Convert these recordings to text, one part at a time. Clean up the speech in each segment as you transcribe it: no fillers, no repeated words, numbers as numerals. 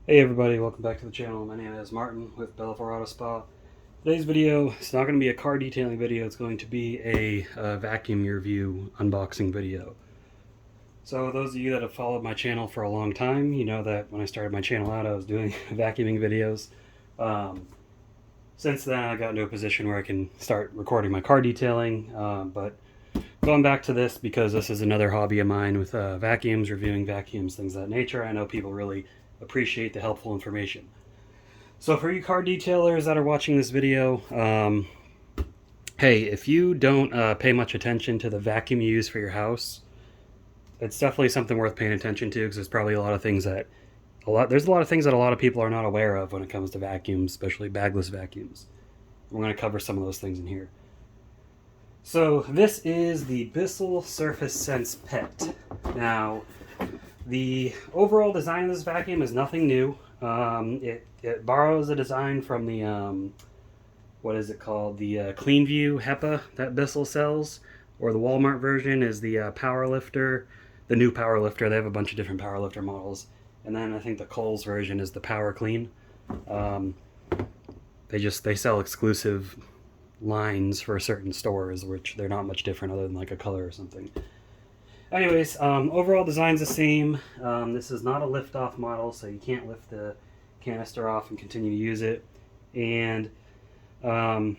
Hey everybody, welcome back to the channel. My name is Martin with Belvoir Auto Spa. Today's video, it's not going to be a car detailing video, it's going to be a vacuum review unboxing video. So those of you that have followed my channel for a long time, you know that when I started my channel out I was doing vacuuming videos. Since then I got into a position where I can start recording my car detailing, but going back to this because this is another hobby of mine with vacuums, reviewing vacuums, things of that nature. I know people really appreciate the helpful information. So for you car detailers that are watching this video, hey, if you don't pay much attention to the vacuum you use for your house, it's definitely something worth paying attention to, because there's probably a lot of things that a lot of people are not aware of when it comes to vacuums, especially bagless vacuums. We're going to cover some of those things in here. So this is the Bissell SurfaceSense Pet. Now, the overall design of this vacuum is nothing new. It borrows a design from the, what is it called? The Cleanview HEPA that Bissell sells, or the Walmart version is the Powerlifter, the new Powerlifter. They have a bunch of different Powerlifter models. And then I think the Kohl's version is the Powerclean. They sell exclusive lines for certain stores, which they're not much different other than like a color or something. Anyways, overall design's the same. This is not a lift-off model, so you can't lift the canister off and continue to use it. And the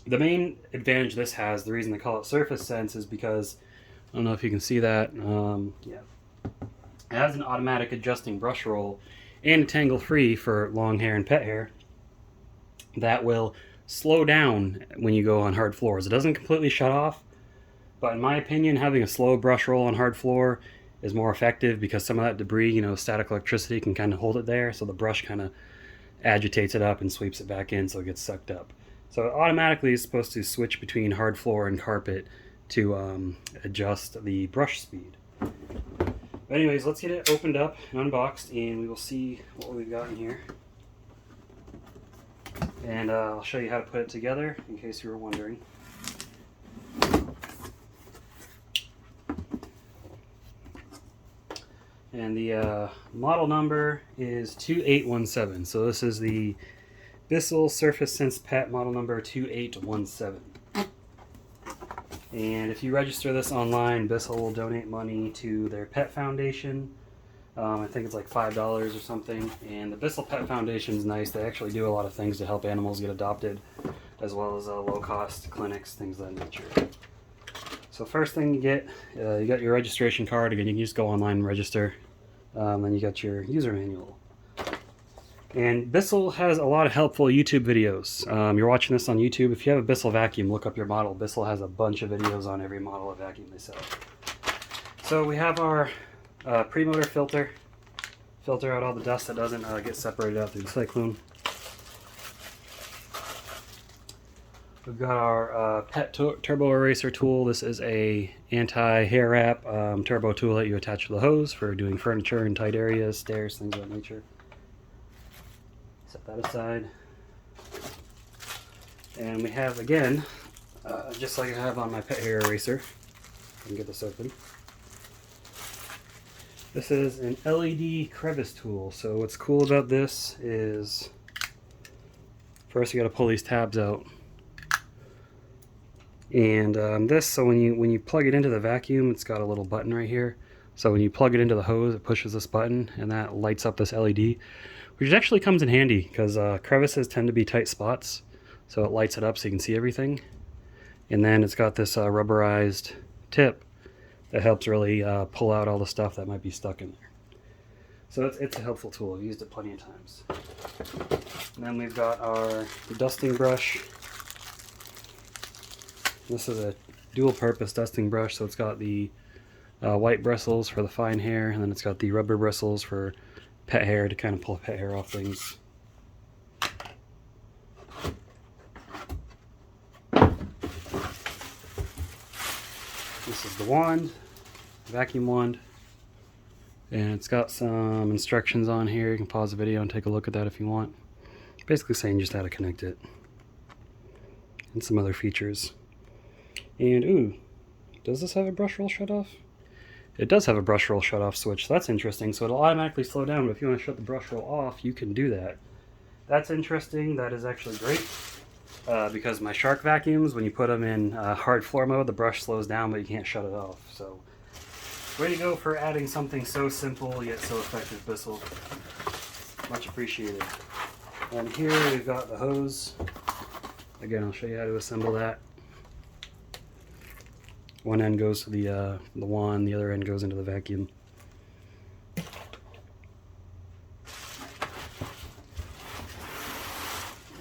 main advantage this has, the reason they call it SurfaceSense, is because, I don't know if you can see that, yeah, it has an automatic adjusting brush roll and tangle-free for long hair and pet hair that will slow down when you go on hard floors. It doesn't completely shut off, but in my opinion, having a slow brush roll on hard floor is more effective, because some of that debris, static electricity can kind of hold it there, so the brush kind of agitates it up and sweeps it back in so it gets sucked up. So it automatically is supposed to switch between hard floor and carpet to adjust the brush speed. But anyways, let's get it opened up and unboxed, and we will see what we've got in here. And I'll show you how to put it together in case you were wondering. And the model number is 2817. So this is the Bissell SurfaceSense Pet model number 2817. And if you register this online, Bissell will donate money to their pet foundation. I think it's like $5 or something. And the Bissell Pet Foundation is nice. They actually do a lot of things to help animals get adopted, as well as low-cost clinics, things of that nature. So first thing you get, you got your registration card. Again, you can just go online and register. Then you got your user manual. And Bissell has a lot of helpful YouTube videos. You're watching this on YouTube. If you have a Bissell vacuum, look up your model. Bissell has a bunch of videos on every model of vacuum they sell. So we have our pre-motor filter out all the dust that doesn't get separated out through the cyclone. We've got our pet turbo eraser tool. This is a anti-hair wrap turbo tool that you attach to the hose for doing furniture in tight areas, stairs, things of that nature. Set that aside. And we have, again, just like I have on my pet hair eraser, I can get this open. This is an LED crevice tool. So what's cool about this is, first you got to pull these tabs out. And so when you plug it into the vacuum, it's got a little button right here. So when you plug it into the hose, it pushes this button and that lights up this LED, which actually comes in handy because crevices tend to be tight spots. So it lights it up so you can see everything. And then it's got this rubberized tip that helps really pull out all the stuff that might be stuck in there. So it's a helpful tool. I've used it plenty of times. And then we've got our dusting brush. This is a dual purpose dusting brush, so it's got the white bristles for the fine hair, and then it's got the rubber bristles for pet hair to kind of pull pet hair off things. This is the wand, vacuum wand, and it's got some instructions on here. You can pause the video and take a look at that if you want. Basically saying just how to connect it, and some other features. And ooh, does this have a brush roll shut off? It does have a brush roll shut off switch, so that's interesting. So it'll automatically slow down, but if you want to shut the brush roll off, you can do that. That's interesting. That is actually great. Because my shark vacuums, when you put them in hard floor mode, the brush slows down, but you can't shut it off. So, way to go for adding something so simple yet so effective, Bissell. Much appreciated. And here we've got the hose. Again, I'll show you how to assemble that. One end goes to the wand, the other end goes into the vacuum.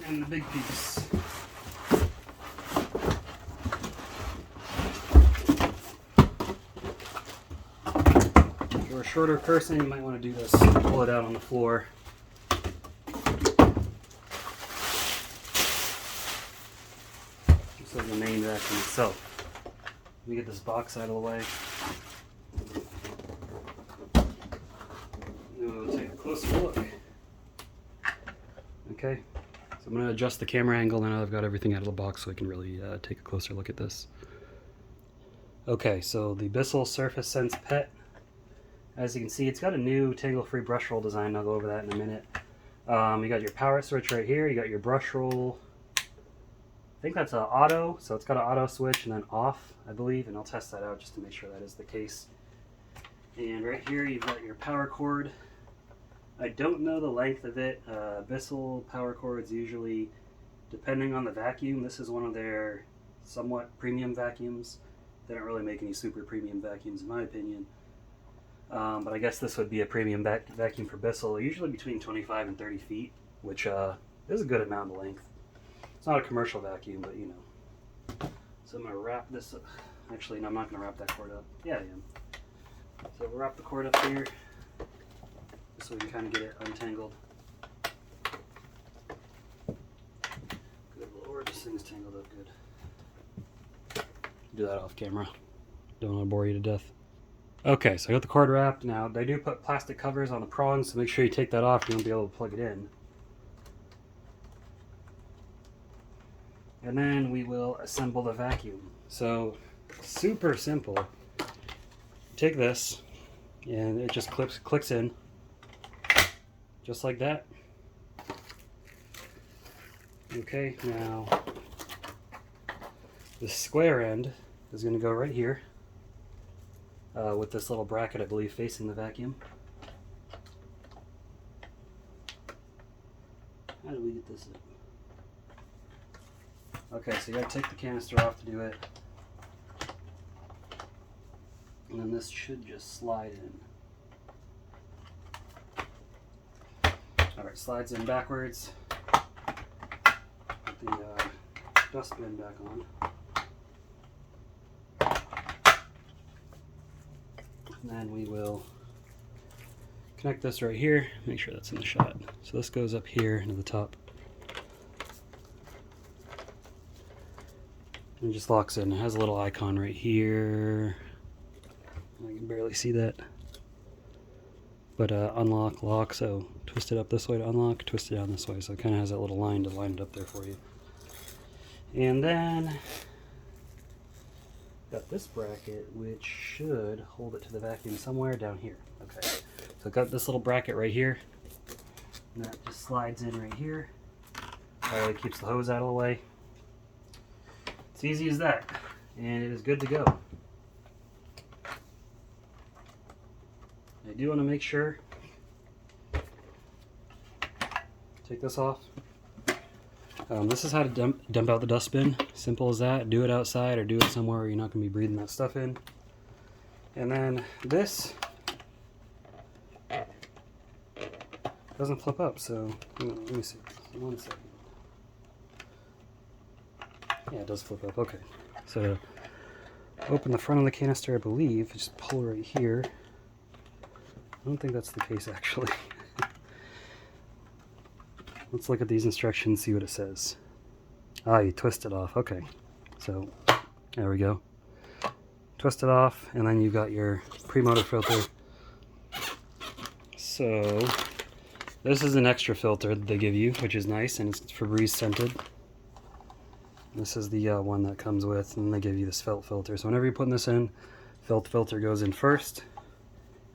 And the big piece. If you're a shorter person, you might want to do this. Pull it out on the floor. This is the main vacuum itself. Let me get this box out of the way. We'll take a closer look. Okay, so I'm going to adjust the camera angle now I've got everything out of the box so I can really take a closer look at this. Okay, so the Bissell SurfaceSense Pet. As you can see, it's got a new tangle-free brush roll design. I'll go over that in a minute. You got your power switch right here. You got your brush roll. I think that's an auto, so it's got an auto switch and then off, I believe, and I'll test that out just to make sure that is the case. And right here you've got your power cord. I don't know the length of it. Bissell power cords usually, depending on the vacuum, this is one of their somewhat premium vacuums. They don't really make any super premium vacuums in my opinion. But I guess this would be a premium vacuum for Bissell, usually between 25 and 30 feet, which is a good amount of length. It's not a commercial vacuum, but you know. So I'm going to wrap this up. Actually, no, I'm not going to wrap that cord up. Yeah, I am. So we'll wrap the cord up here so we can kind of get it untangled. Good Lord, this thing's tangled up good. Do that off camera. Don't want to bore you to death. Okay, so I got the cord wrapped. Now, they do put plastic covers on the prongs, so make sure you take that off. You won't be able to plug it in. And then we will assemble the vacuum. So, super simple. Take this, and it just clicks in, just like that. Okay, now the square end is going to go right here with this little bracket, I believe, facing the vacuum. How do we get this in? Okay, so you gotta take the canister off to do it. And then this should just slide in. Alright, slides in backwards. Put the dustbin back on. And then we will connect this right here. Make sure that's in the shot. So this goes up here into the top. And it just locks in. It has a little icon right here. I can barely see that. But unlock, lock, so twist it up this way to unlock, twist it down this way. So it kind of has that little line to line it up there for you. And then got this bracket, which should hold it to the vacuum somewhere down here. Okay, so I've got this little bracket right here. And that just slides in right here. It keeps the hose out of the way. It's easy as that, and it is good to go. I do want to make sure, take this off. This is how to dump out the dustbin. Simple as that. Do it outside or do it somewhere where you're not going to be breathing that stuff in. And then this doesn't flip up, so let me see. 1 second. Yeah, it does flip up. Okay. So to open the front of the canister, I believe, just pull right here. I don't think that's the case, actually. Let's look at these instructions, see what it says. Ah, you twist it off. Okay. So, there we go. Twist it off, and then you've got your pre-motor filter. So, this is an extra filter that they give you, which is nice, and it's Febreze scented. This is the one that comes with, and they give you this felt filter. So whenever you're putting this in, Filter goes in first,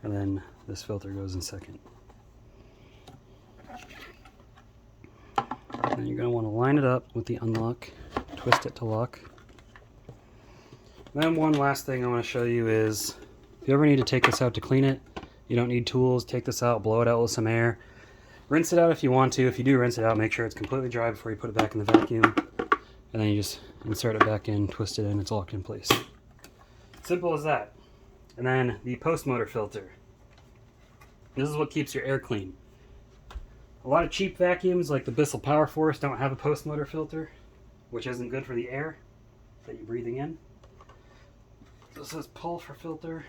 and then this filter goes in second. And then you're going to want to line it up with the unlock, twist it to lock. And then one last thing I want to show you is, if you ever need to take this out to clean it, you don't need tools, take this out, blow it out with some air. Rinse it out if you want to. If you do rinse it out, make sure it's completely dry before you put it back in the vacuum. And then you just insert it back in, twist it in, it's locked in place. Simple as that. And then the post motor filter. This is what keeps your air clean. A lot of cheap vacuums like the Bissell Power Force don't have a post motor filter, which isn't good for the air that you're breathing in. This says pull for filter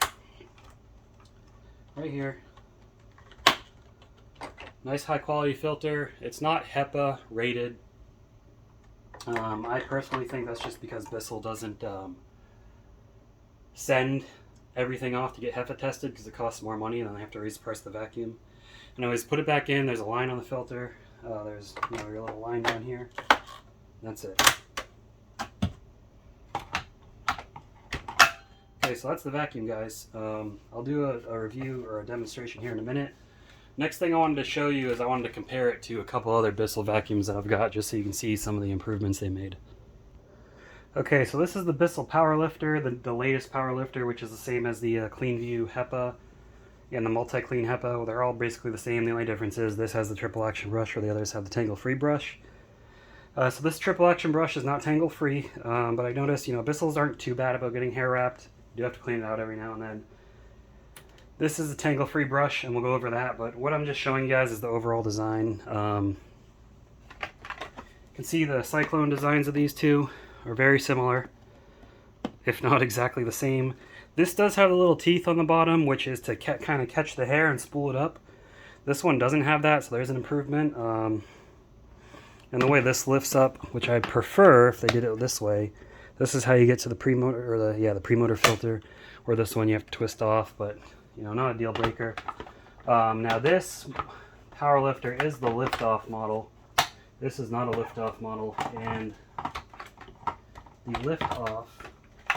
right here. Nice high quality filter. It's not HEPA rated. I personally think that's just because Bissell doesn't send everything off to get HEPA tested because it costs more money and then they have to raise the price of the vacuum. Anyways, put it back in. There's a line on the filter. There's your little line down here. That's it. Okay, so that's the vacuum, guys. I'll do a review or a demonstration here in a minute. Next thing I wanted to show you is I wanted to compare it to a couple other Bissell vacuums that I've got just so you can see some of the improvements they made. Okay, so this is the Bissell Powerlifter, the latest Powerlifter, which is the same as the Cleanview HEPA and the Multiclean HEPA. They're all basically the same. The only difference is this has the triple action brush where the others have the tangle-free brush. So this triple action brush is not tangle-free, but I noticed, Bissells aren't too bad about getting hair wrapped. You do have to clean it out every now and then. This is a tangle-free brush, and we'll go over that, but what I'm just showing you guys is the overall design. You can see the cyclone designs of these two are very similar, if not exactly the same. This does have the little teeth on the bottom, which is to kind of catch the hair and spool it up. This one doesn't have that, so there's an improvement. And the way this lifts up, which I prefer if they did it this way, this is how you get to the premotor, or the premotor filter, where this one you have to twist off, but not a deal breaker. Now this Powerlifter is the lift-off model. This is not a lift-off model, and the lift-off,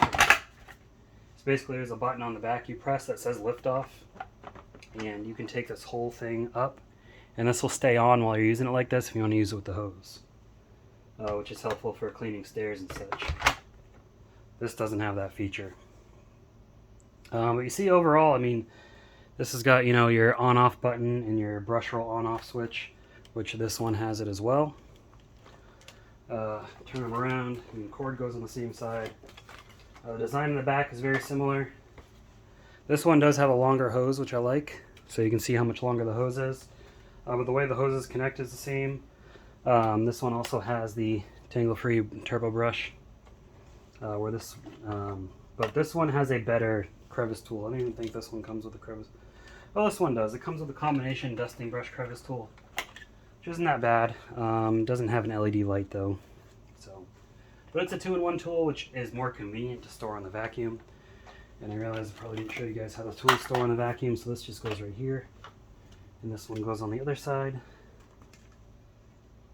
so basically there's a button on the back you press that says lift-off, and you can take this whole thing up, and this will stay on while you're using it like this if you want to use it with the hose, which is helpful for cleaning stairs and such. This doesn't have that feature. But you see overall, this has got, your on-off button and your Brushroll on-off switch, which this one has it as well. Turn them around, and the cord goes on the same side. The design in the back is very similar. This one does have a longer hose, which I like, so you can see how much longer the hose is. But the way the hoses connect is the same. This one also has the tangle-free turbo brush, but this one has a better crevice tool. I don't even think this one comes with a crevice. Well, this one does. It comes with a combination dusting brush crevice tool, which isn't that bad. Doesn't have an LED light though. But it's a 2-in-1 tool, which is more convenient to store on the vacuum. And I realized I probably didn't show you guys how the tools store on the vacuum, so this just goes right here. And this one goes on the other side.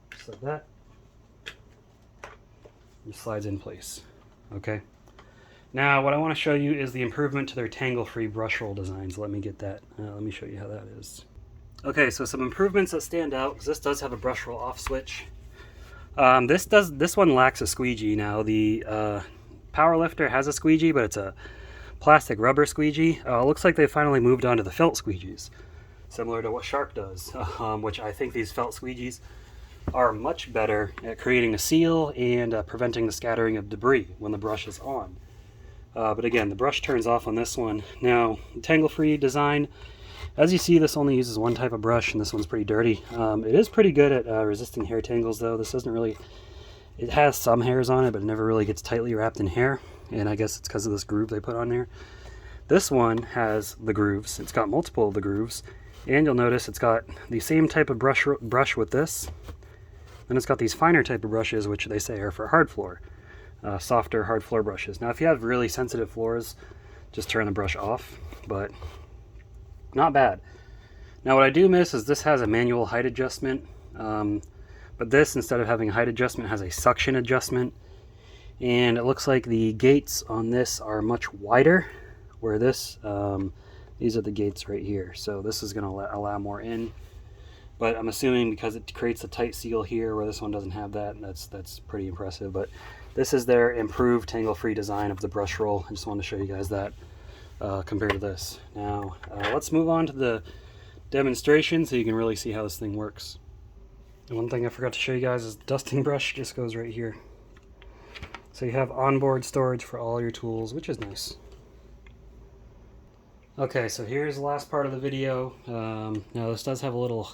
Just like that. It slides in place. Okay. Now, what I want to show you is the improvement to their tangle-free Brushroll designs. Let me get that. Let me show you how that is. Okay, so some improvements that stand out, because this does have a Brushroll off switch. This one lacks a squeegee. Now, the Powerlifter has a squeegee, but it's a plastic rubber squeegee. It looks like they finally moved on to the felt squeegees, similar to what Shark does, which I think these felt squeegees are much better at creating a seal and preventing the scattering of debris when the brush is on. But again, the brush turns off on this one. Now, tangle-free design, as you see, this only uses one type of brush, and this one's pretty dirty. It is pretty good at resisting hair tangles, though. This doesn't really, it has some hairs on it, but it never really gets tightly wrapped in hair, and I guess it's because of this groove they put on there. This one has the grooves. It's got multiple of the grooves, and you'll notice it's got the same type of brush with this. Then it's got these finer type of brushes, which they say are for hard floor. Softer hard floor brushes. Now if you have really sensitive floors, just turn the brush off, but not bad. Now what I do miss is this has a manual height adjustment, but this, instead of having a height adjustment, has a suction adjustment, and it looks like the gates on this are much wider where this, these are the gates right here. So this is going to allow more in. But I'm assuming because it creates a tight seal here where this one doesn't have that, that's pretty impressive. But this is their improved tangle-free design of the Brushroll. I just wanted to show you guys that compared to this. Now, let's move on to the demonstration so you can really see how this thing works. And one thing I forgot to show you guys is the dusting brush just goes right here. So you have onboard storage for all your tools, which is nice. Okay, so here's the last part of the video. Now this does have a little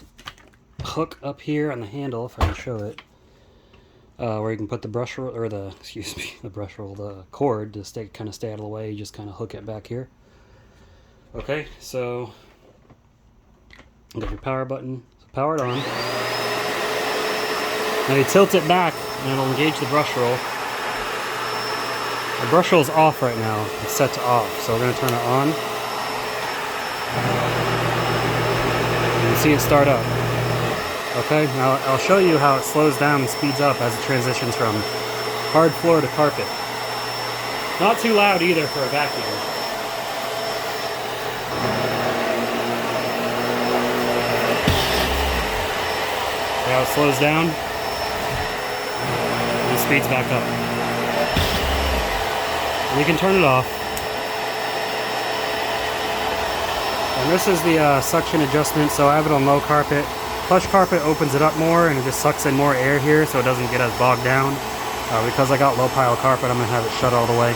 hook up here on the handle, if I can show it, where you can put the brush roll, or the, excuse me, the brush roll, the cord to stay out of the way. You just kind of hook it back here. Okay, so you got your power button, so power it on. Now you tilt it back and it'll engage the brush roll. The brush roll is off right now. It's set to off, so we're going to turn it on. You can see it start up. Okay, now I'll show you how it slows down and speeds up as it transitions from hard floor to carpet. Not too loud either for a vacuum. See how it slows down? And it speeds back up. And you can turn it off. And this is the suction adjustment, so I have it on low carpet. Plush carpet opens it up more and it just sucks in more air here so it doesn't get as bogged down. Because I got low pile carpet, I'm going to have it shut all the way.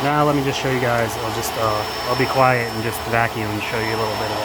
Now let me just show you guys. I'll be quiet and just vacuum and show you a little bit of it.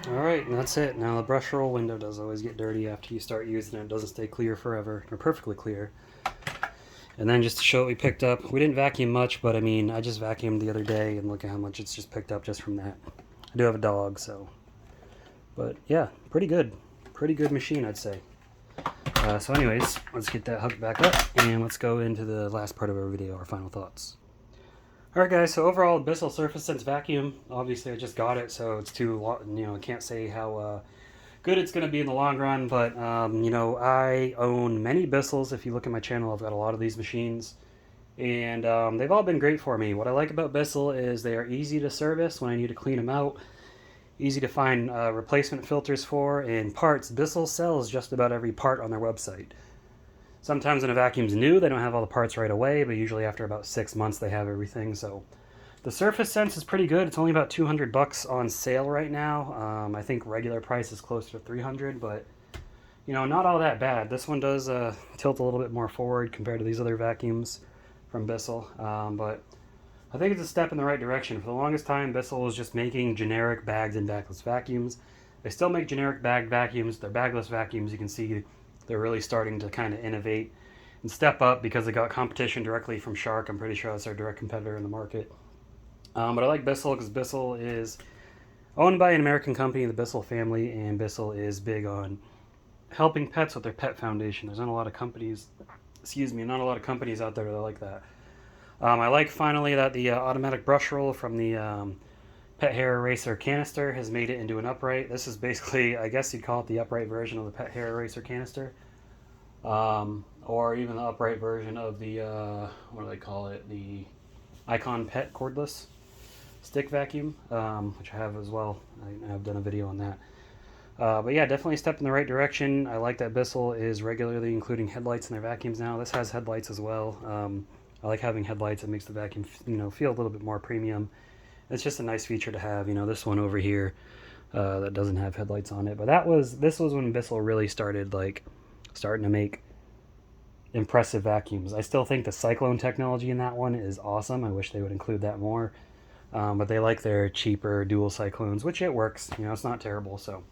Alright, and that's it. Now the brush roll window does always get dirty after you start using it. It doesn't stay clear forever, or perfectly clear. And then just to show what we picked up, we didn't vacuum much, but I mean, I just vacuumed the other day and look at how much it's just picked up just from that. I do have a dog, so. But yeah, pretty good. Pretty good machine, I'd say. So anyways, let's get that hooked back up and let's go into the last part of our video, our final thoughts. Alright guys, so overall, Bissell SurfaceSense vacuum, obviously I just got it, so it's too, I can't say how good it's going to be in the long run, but, I own many Bissells. If you look at my channel, I've got a lot of these machines, and they've all been great for me. What I like about Bissell is they are easy to service when I need to clean them out, easy to find replacement filters for, and parts. Bissell sells just about every part on their website. Sometimes when a vacuum's new, they don't have all the parts right away, but usually after about 6 months they have everything. So the SurfaceSense is pretty good. It's only about $200 on sale right now. I think regular price is closer to $300, but not all that bad. This one does tilt a little bit more forward compared to these other vacuums from Bissell, but I think it's a step in the right direction. For the longest time, Bissell was just making generic bagged and bagless vacuums. They still make generic bagged vacuums. They're bagless vacuums. You can see they're really starting to kind of innovate and step up because they got competition directly from Shark. I'm pretty sure that's their direct competitor in the market. But I like Bissell because Bissell is owned by an American company, the Bissell family, and Bissell is big on helping pets with their pet foundation. There's not a lot of companies, not a lot of companies out there that are like that. I like finally that the automatic brush roll from the pet hair eraser canister has made it into an upright. This is basically, I guess you'd call it the upright version of the pet hair eraser canister. Or even the upright version of the, what do they call it? The Icon Pet cordless stick vacuum, which I have as well. I've done a video on that. But yeah, definitely a step in the right direction. I like that Bissell is regularly including headlights in their vacuums now. This has headlights as well. I like having headlights. It makes the vacuum, feel a little bit more premium. It's just a nice feature to have. This one over here that doesn't have headlights on it. But this was when Bissell really started starting to make impressive vacuums. I still think the cyclone technology in that one is awesome. I wish they would include that more. But they like their cheaper dual cyclones, which it works. It's not terrible. So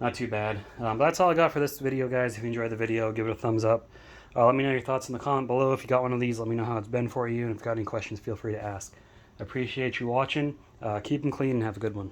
not too bad. But that's all I got for this video, guys. If you enjoyed the video, give it a thumbs up. Let me know your thoughts in the comment below. If you got one of these, let me know how it's been for you. And if you've got any questions, feel free to ask. I appreciate you watching. Keep them clean and have a good one.